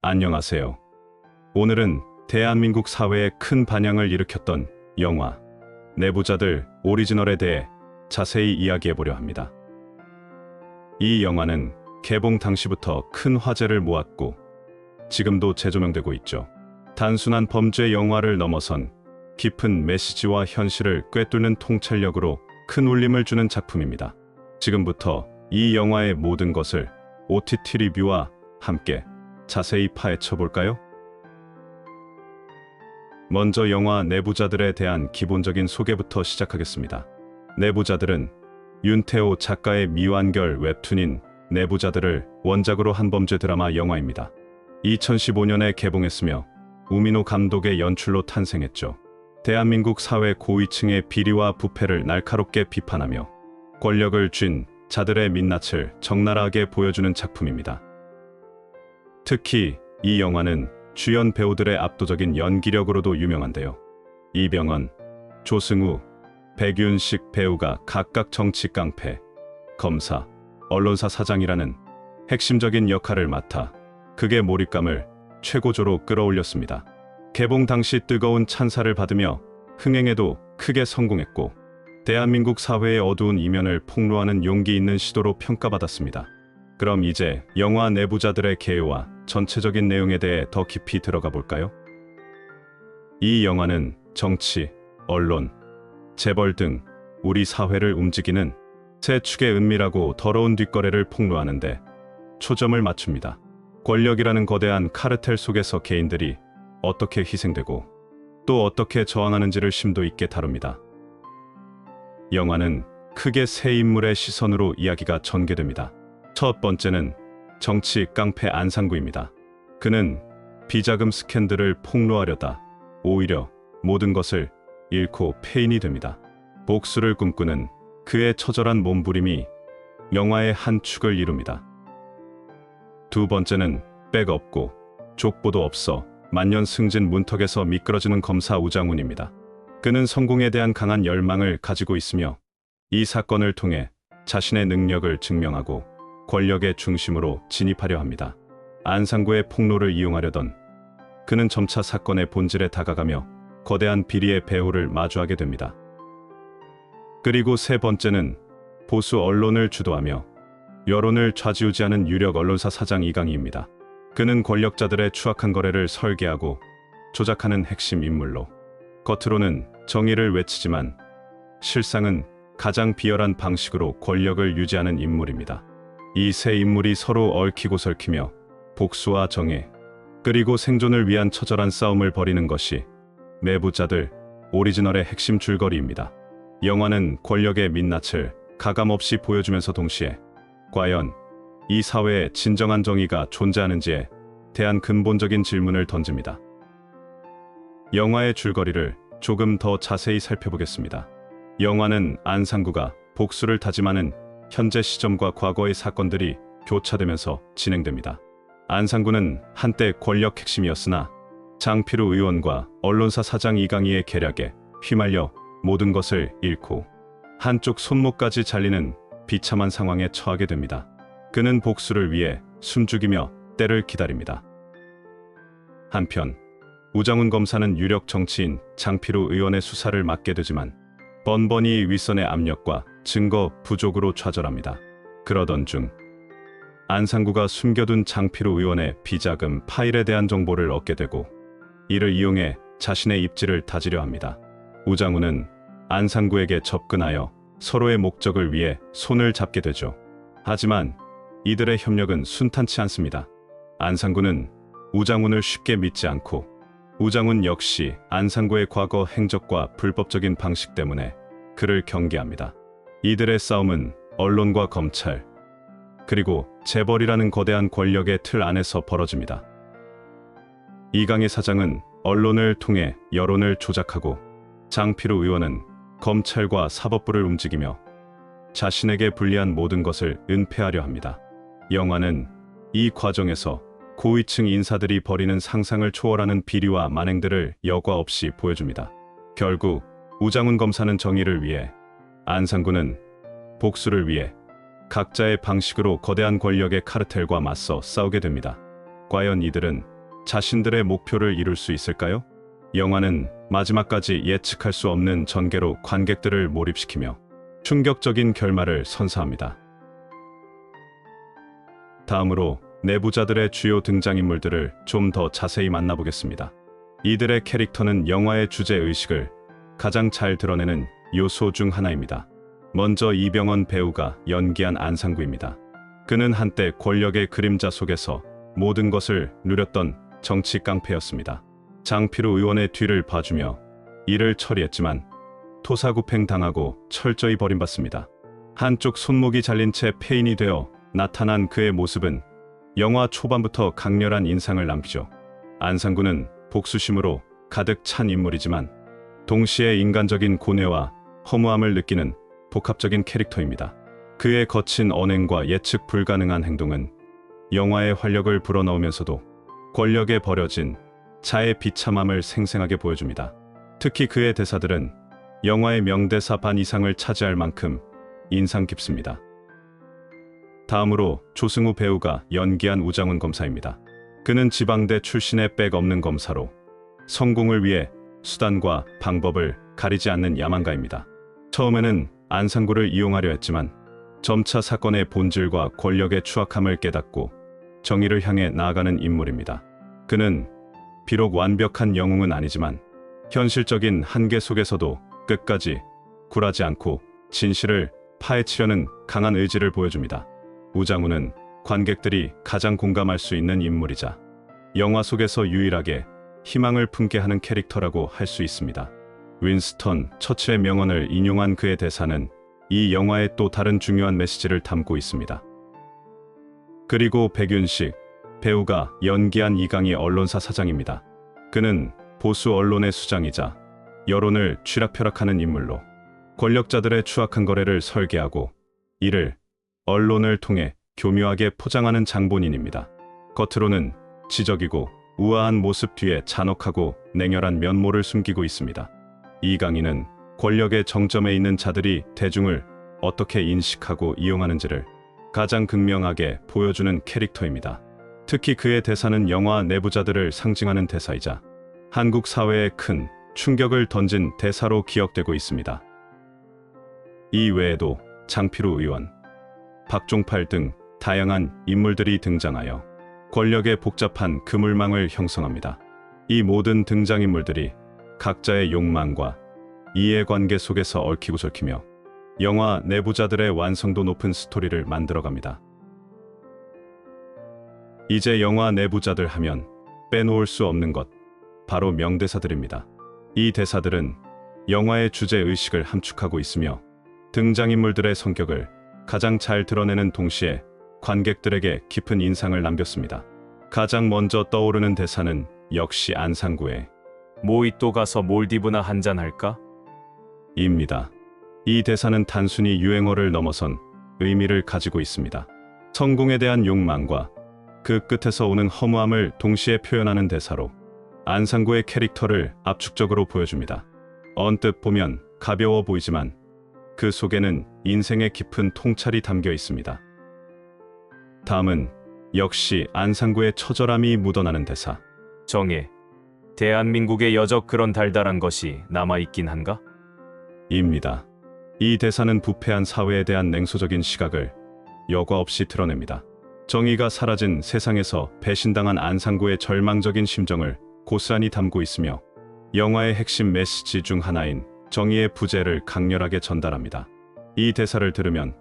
안녕하세요. 오늘은 대한민국 사회에 큰 반향을 일으켰던 영화 내부자들 오리지널에 대해 자세히 이야기해보려 합니다. 이 영화는 개봉 당시부터 큰 화제를 모았고 지금도 재조명되고 있죠. 단순한 범죄 영화를 넘어선 깊은 메시지와 현실을 꿰뚫는 통찰력으로 큰 울림을 주는 작품입니다. 지금부터 이 영화의 모든 것을 OTT 리뷰와 함께 자세히 파헤쳐 볼까요? 먼저 영화 내부자들에 대한 기본적인 소개부터 시작하겠습니다. 내부자들은 윤태호 작가의 미완결 웹툰인 내부자들을 원작으로 한 범죄 드라마 영화입니다. 2015년에 개봉했으며 우민호 감독의 연출로 탄생했죠. 대한민국 사회 고위층의 비리와 부패를 날카롭게 비판하며 권력을 쥔 자들의 민낯을 적나라하게 보여주는 작품입니다. 특히 이 영화는 주연 배우들의 압도적인 연기력으로도 유명한데요. 이병헌, 조승우, 백윤식 배우가 각각 정치 깡패, 검사, 언론사 사장이라는 핵심적인 역할을 맡아 극의 몰입감을 최고조로 끌어올렸습니다. 개봉 당시 뜨거운 찬사를 받으며 흥행에도 크게 성공했고 대한민국 사회의 어두운 이면을 폭로하는 용기 있는 시도로 평가받았습니다. 그럼 이제 영화 내부자들의 개요와 전체적인 내용에 대해 더 깊이 들어가 볼까요? 이 영화는 정치, 언론, 재벌 등 우리 사회를 움직이는 세 축의 은밀하고 더러운 뒷거래를 폭로하는데 초점을 맞춥니다. 권력이라는 거대한 카르텔 속에서 개인들이 어떻게 희생되고 또 어떻게 저항하는지를 심도 있게 다룹니다. 영화는 크게 세 인물의 시선으로 이야기가 전개됩니다. 첫 번째는 정치 깡패 안상구입니다. 그는 비자금 스캔들을 폭로하려다 오히려 모든 것을 잃고 폐인이 됩니다. 복수를 꿈꾸는 그의 처절한 몸부림이 영화의 한 축을 이룹니다. 두 번째는 백 없고 족보도 없어 만년 승진 문턱에서 미끄러지는 검사 우장훈입니다. 그는 성공에 대한 강한 열망을 가지고 있으며 이 사건을 통해 자신의 능력을 증명하고 권력의 중심으로 진입하려 합니다. 안상구의 폭로를 이용하려던 그는 점차 사건의 본질에 다가가며 거대한 비리의 배후를 마주하게 됩니다. 그리고 세 번째는 보수 언론을 주도하며 여론을 좌지우지하는 유력 언론사 사장 이강희입니다. 그는 권력자들의 추악한 거래를 설계하고 조작하는 핵심 인물로 겉으로는 정의를 외치지만 실상은 가장 비열한 방식으로 권력을 유지하는 인물입니다. 이 세 인물이 서로 얽히고 설키며 복수와 정의, 그리고 생존을 위한 처절한 싸움을 벌이는 것이 내부자들 오리지널의 핵심 줄거리입니다. 영화는 권력의 민낯을 가감없이 보여주면서 동시에 과연 이 사회에 진정한 정의가 존재하는지에 대한 근본적인 질문을 던집니다. 영화의 줄거리를 조금 더 자세히 살펴보겠습니다. 영화는 안상구가 복수를 다짐하는 현재 시점과 과거의 사건들이 교차되면서 진행됩니다. 안상구는 한때 권력 핵심이었으나 장필우 의원과 언론사 사장 이강희의 계략에 휘말려 모든 것을 잃고 한쪽 손목까지 잘리는 비참한 상황에 처하게 됩니다. 그는 복수를 위해 숨죽이며 때를 기다립니다. 한편 우장훈 검사는 유력 정치인 장필우 의원의 수사를 맡게 되지만 번번이 윗선의 압력과 증거 부족으로 좌절합니다. 그러던 중 안상구가 숨겨둔 장필우 의원의 비자금 파일에 대한 정보를 얻게 되고 이를 이용해 자신의 입지를 다지려 합니다. 우장훈은 안상구에게 접근하여 서로의 목적을 위해 손을 잡게 되죠. 하지만 이들의 협력은 순탄치 않습니다. 안상구는 우장훈을 쉽게 믿지 않고 우장훈 역시 안상구의 과거 행적과 불법적인 방식 때문에 그를 경계합니다. 이들의 싸움은 언론과 검찰, 그리고 재벌이라는 거대한 권력의 틀 안에서 벌어집니다. 이강희 사장은 언론을 통해 여론을 조작하고 장필우 의원은 검찰과 사법부를 움직이며 자신에게 불리한 모든 것을 은폐하려 합니다. 영화는 이 과정에서 고위층 인사들이 벌이는 상상을 초월하는 비리와 만행들을 여과 없이 보여줍니다. 결국 우장훈 검사는 정의를 위해, 안상구는 복수를 위해 각자의 방식으로 거대한 권력의 카르텔과 맞서 싸우게 됩니다. 과연 이들은 자신들의 목표를 이룰 수 있을까요? 영화는 마지막까지 예측할 수 없는 전개로 관객들을 몰입시키며 충격적인 결말을 선사합니다. 다음으로 내부자들의 주요 등장인물들을 좀 더 자세히 만나보겠습니다. 이들의 캐릭터는 영화의 주제의식을 가장 잘 드러내는 요소 중 하나입니다. 먼저 이병헌 배우가 연기한 안상구입니다. 그는 한때 권력의 그림자 속에서 모든 것을 누렸던 정치 깡패였습니다. 장필우 의원의 뒤를 봐주며 일을 처리했지만 토사구팽 당하고 철저히 버림받습니다. 한쪽 손목이 잘린 채 폐인이 되어 나타난 그의 모습은 영화 초반부터 강렬한 인상을 남기죠. 안상구는 복수심으로 가득 찬 인물이지만 동시에 인간적인 고뇌와 허무함을 느끼는 복합적인 캐릭터입니다. 그의 거친 언행과 예측 불가능한 행동은 영화의 활력을 불어넣으면서도 권력에 버려진 자의 비참함을 생생하게 보여줍니다. 특히 그의 대사들은 영화의 명대사 반 이상을 차지할 만큼 인상 깊습니다. 다음으로 조승우 배우가 연기한 우장훈 검사입니다. 그는 지방대 출신의 빽 없는 검사로 성공을 위해 수단과 방법을 가리지 않는 야망가입니다. 처음에는 안상구를 이용하려 했지만 점차 사건의 본질과 권력의 추악함을 깨닫고 정의를 향해 나아가는 인물입니다. 그는 비록 완벽한 영웅은 아니지만 현실적인 한계 속에서도 끝까지 굴하지 않고 진실을 파헤치려는 강한 의지를 보여줍니다. 우장훈은 관객들이 가장 공감할 수 있는 인물이자 영화 속에서 유일하게 희망을 품게 하는 캐릭터라고 할 수 있습니다. 윈스턴 처칠의 명언을 인용한 그의 대사는 이 영화의 또 다른 중요한 메시지를 담고 있습니다. 그리고 백윤식 배우가 연기한 이강희 언론사 사장입니다. 그는 보수 언론의 수장이자 여론을 쥐락펴락하는 인물로 권력자들의 추악한 거래를 설계하고 이를 언론을 통해 교묘하게 포장하는 장본인입니다. 겉으로는 지적이고 우아한 모습 뒤에 잔혹하고 냉혈한 면모를 숨기고 있습니다. 이강인은 권력의 정점에 있는 자들이 대중을 어떻게 인식하고 이용하는지를 가장 극명하게 보여주는 캐릭터입니다. 특히 그의 대사는 영화 내부자들을 상징하는 대사이자 한국 사회에 큰 충격을 던진 대사로 기억되고 있습니다. 이 외에도 장필우 의원, 박종팔 등 다양한 인물들이 등장하여 권력의 복잡한 그물망을 형성합니다. 이 모든 등장인물들이 각자의 욕망과 이해관계 속에서 얽히고 설키며 영화 내부자들의 완성도 높은 스토리를 만들어갑니다. 이제 영화 내부자들 하면 빼놓을 수 없는 것, 바로 명대사들입니다. 이 대사들은 영화의 주제의식을 함축하고 있으며 등장인물들의 성격을 가장 잘 드러내는 동시에 관객들에게 깊은 인상을 남겼습니다. 가장 먼저 떠오르는 대사는 역시 안상구의 모히또 가서 몰디브나 한잔 할까? 입니다. 이 대사는 단순히 유행어를 넘어선 의미를 가지고 있습니다. 성공에 대한 욕망과 그 끝에서 오는 허무함을 동시에 표현하는 대사로 안상구의 캐릭터를 압축적으로 보여줍니다. 언뜻 보면 가벼워 보이지만 그 속에는 인생의 깊은 통찰이 담겨 있습니다. 다음은 역시 안상구의 처절함이 묻어나는 대사. 정해. 대한민국에 여적 그런 달달한 것이 남아있긴 한가? 입니다. 이 대사는 부패한 사회에 대한 냉소적인 시각을 여과 없이 드러냅니다. 정의가 사라진 세상에서 배신당한 안상구의 절망적인 심정을 고스란히 담고 있으며 영화의 핵심 메시지 중 하나인 정의의 부재를 강렬하게 전달합니다. 이 대사를 들으면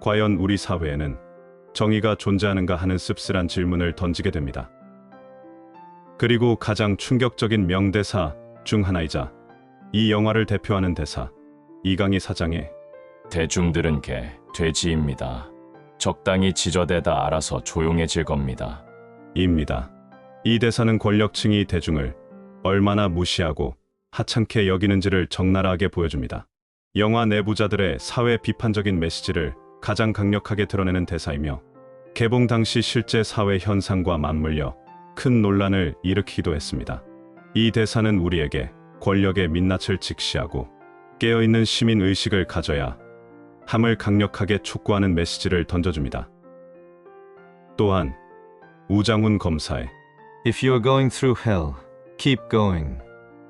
과연 우리 사회에는 정의가 존재하는가 하는 씁쓸한 질문을 던지게 됩니다. 그리고 가장 충격적인 명대사 중 하나이자 이 영화를 대표하는 대사, 이강희 사장의 대중들은 개, 돼지입니다. 적당히 지저대다 알아서 조용해질 겁니다. 입니다. 이 대사는 권력층이 대중을 얼마나 무시하고 하찮게 여기는지를 적나라하게 보여줍니다. 영화 내부자들의 사회 비판적인 메시지를 가장 강력하게 드러내는 대사이며 개봉 당시 실제 사회 현상과 맞물려 큰 논란을 일으키기도 했습니다. 이 대사는 우리에게 권력의 민낯을 직시하고 깨어있는 시민 의식을 가져야 함을 강력하게 촉구하는 메시지를 던져줍니다. 또한 우장훈 검사의 If you are going through hell, keep going.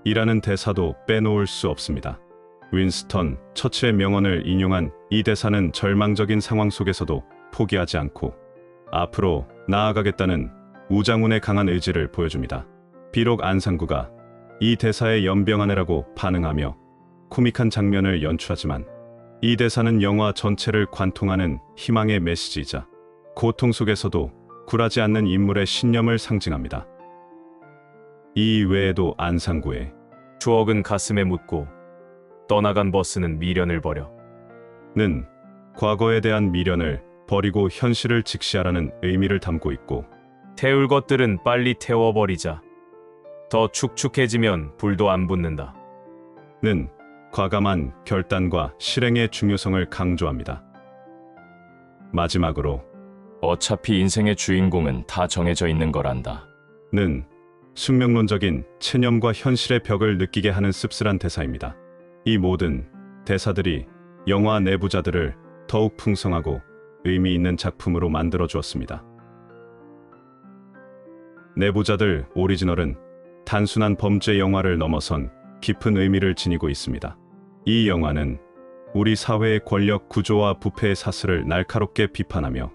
이라는 대사도 빼놓을 수 없습니다. 윈스턴 처칠의 명언을 인용한 이 대사는 절망적인 상황 속에서도 포기하지 않고 앞으로 나아가겠다는 우장훈의 강한 의지를 보여줍니다. 비록 안상구가 이 대사에 연병하네라고 반응하며 코믹한 장면을 연출하지만 이 대사는 영화 전체를 관통하는 희망의 메시지이자 고통 속에서도 굴하지 않는 인물의 신념을 상징합니다. 이 외에도 안상구의 추억은 가슴에 묻고 떠나간 버스는 미련을 버려. 는 과거에 대한 미련을 버리고 현실을 직시하라는 의미를 담고 있고 태울 것들은 빨리 태워버리자. 더 축축해지면 불도 안 붙는다. 는 과감한 결단과 실행의 중요성을 강조합니다. 마지막으로 어차피 인생의 주인공은 다 정해져 있는 거란다. 는 숙명론적인 체념과 현실의 벽을 느끼게 하는 씁쓸한 대사입니다. 이 모든 대사들이 영화 내부자들을 더욱 풍성하고 의미 있는 작품으로 만들어 주었습니다. 내부자들 오리지널은 단순한 범죄 영화를 넘어선 깊은 의미를 지니고 있습니다. 이 영화는 우리 사회의 권력 구조와 부패의 사슬을 날카롭게 비판하며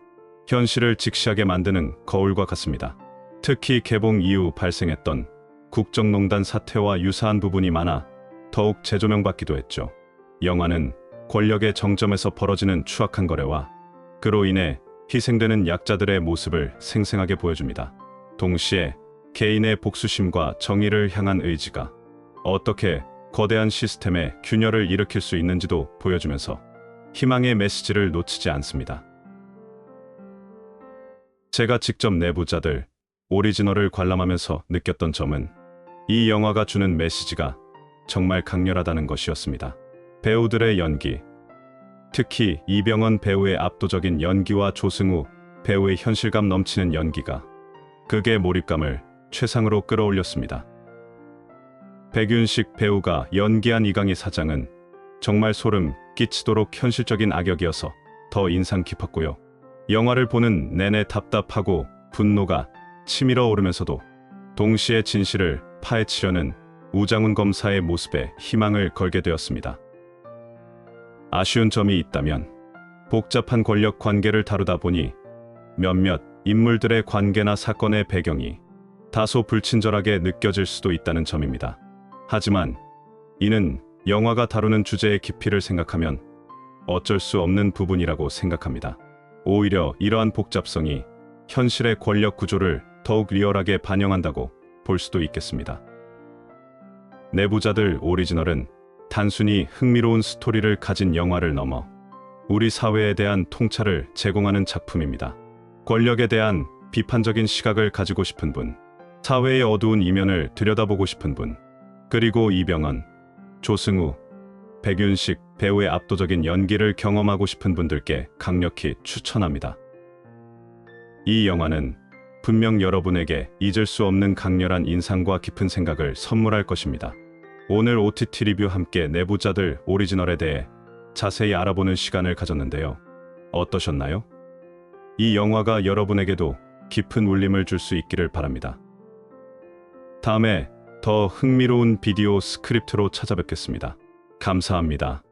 현실을 직시하게 만드는 거울과 같습니다. 특히 개봉 이후 발생했던 국정농단 사태와 유사한 부분이 많아 더욱 재조명받기도 했죠. 영화는 권력의 정점에서 벌어지는 추악한 거래와 그로 인해 희생되는 약자들의 모습을 생생하게 보여줍니다. 동시에 개인의 복수심과 정의를 향한 의지가 어떻게 거대한 시스템의 균열을 일으킬 수 있는지도 보여주면서 희망의 메시지를 놓치지 않습니다. 제가 직접 내부자들 오리지널을 관람하면서 느꼈던 점은 이 영화가 주는 메시지가 정말 강렬하다는 것이었습니다. 배우들의 연기, 특히 이병헌 배우의 압도적인 연기와 조승우 배우의 현실감 넘치는 연기가 극의 몰입감을 최상으로 끌어올렸습니다. 백윤식 배우가 연기한 이강희 사장은 정말 소름 끼치도록 현실적인 악역이어서 더 인상 깊었고요. 영화를 보는 내내 답답하고 분노가 치밀어 오르면서도 동시에 진실을 파헤치려는 우장훈 검사의 모습에 희망을 걸게 되었습니다. 아쉬운 점이 있다면 복잡한 권력 관계를 다루다 보니 몇몇 인물들의 관계나 사건의 배경이 다소 불친절하게 느껴질 수도 있다는 점입니다. 하지만 이는 영화가 다루는 주제의 깊이를 생각하면 어쩔 수 없는 부분이라고 생각합니다. 오히려 이러한 복잡성이 현실의 권력 구조를 더욱 리얼하게 반영한다고 볼 수도 있겠습니다. 내부자들 오리지널은 단순히 흥미로운 스토리를 가진 영화를 넘어 우리 사회에 대한 통찰을 제공하는 작품입니다. 권력에 대한 비판적인 시각을 가지고 싶은 분, 사회의 어두운 이면을 들여다보고 싶은 분, 그리고 이병헌, 조승우, 백윤식 배우의 압도적인 연기를 경험하고 싶은 분들께 강력히 추천합니다. 이 영화는 분명 여러분에게 잊을 수 없는 강렬한 인상과 깊은 생각을 선물할 것입니다. 오늘 OTT 리뷰 함께 내부자들 오리지널에 대해 자세히 알아보는 시간을 가졌는데요. 어떠셨나요? 이 영화가 여러분에게도 깊은 울림을 줄 수 있기를 바랍니다. 다음에 더 흥미로운 비디오 스크립트로 찾아뵙겠습니다. 감사합니다.